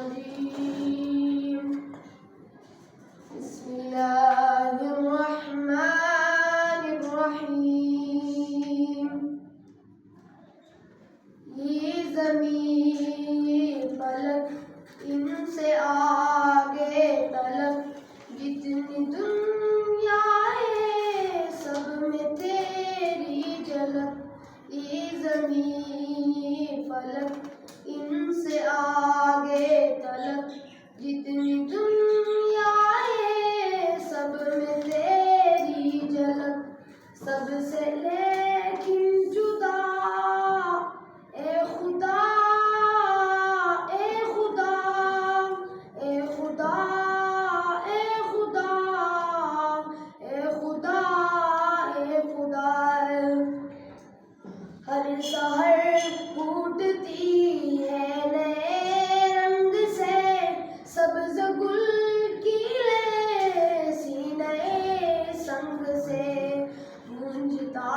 الرجيم بسم الله الرحمن الرحيم یہ زمین فلک ان سے آگے تلک جتنی دنیا ہے سب میں تیری جھلک یہ زمین فلک ان سے آگے تلک جتنی دنیا ہے سب میں تیری جھلک سب سے لیکن جدا اے خدا اے خدا اے خدا اے خدا اے خدا اے خدا ہر سحر پھوٹتی ہے نئے رنگ سے سبز گل کیلے سینے سنگ سے گونجتا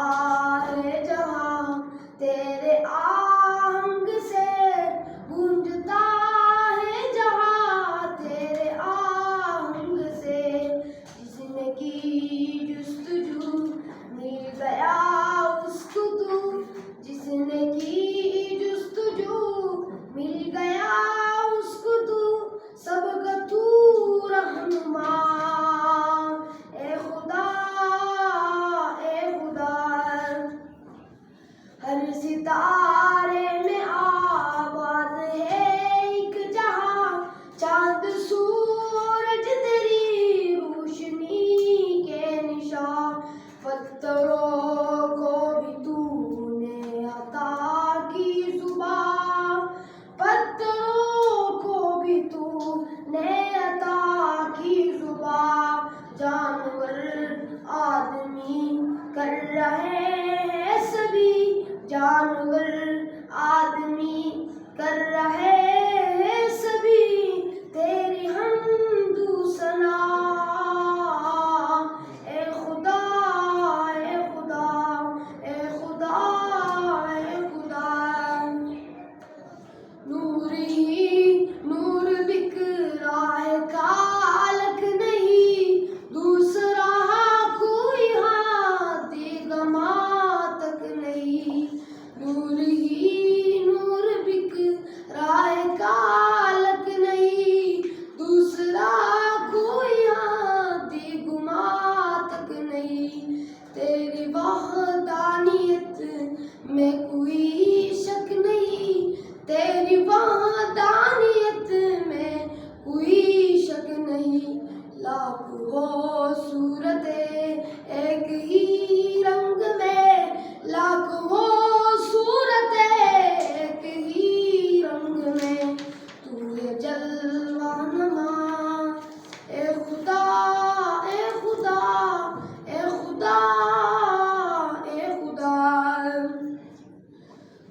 ہے جہاں تیرے آہنگ سے گونجتا ہے جہاں تیرے آہنگ سے جس نے کی جستجو مل گیا اس کو تو جس نے کی جستجو مل گیا اس کو تو سب کا تو رہنما اے خدا اے خدا ہر ستارے میں آباد ہے ایک جہاں چاند سورج تیری روشنی کے نشان پتھروں کو بھی تو نے عطا کی زبان پتھروں کو بھی تو نے عطا کی زبان جانور آدمی کر رہے ہیں سبھی جانور آدمی کر رہے ہیں سبھی تیری حمد و ثنا اے خدا اے خدا اے خدا اے خدا نور ہی نور بکھرا ہے کالک نہیں دوسرا کوئی ہاتھ گما تک نہیں نور ہی نور بکھرا ہے کالک نہیں دوسرا کوئی ہاتھ گما تک نہیں تیری وحدانیت میں کوئی شک نہیں تیری وحدانیت میں کوئی شک نہیں لاکھ ہو صورتیں ایک ہی رنگ میں لاکھ ہو صورتیں ایک ہی رنگ میں تو ہے جلوہ نما اے خدا اے خدا اے خدا اے خدا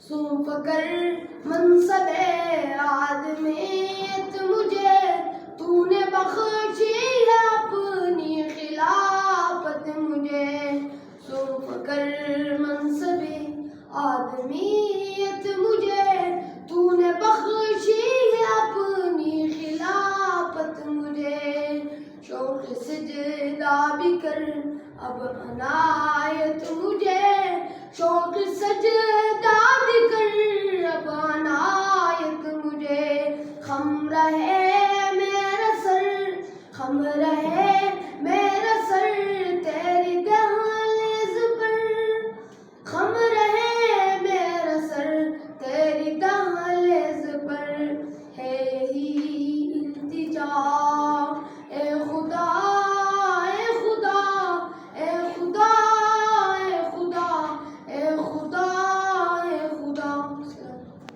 سونپ کر منصب آدمیت مجھے تو نے بخشی ہے اپنی خلافت مجھے سونپ کر منصب آدمیت مجھے تو نے بخشی ہے اپنی خلافت مجھے شوق سجدہ بھی کر اب عنایت مجھے شوق سجدہ بھی کر اب عنایت مجھے خم رہے میرا سر خم رہے میرا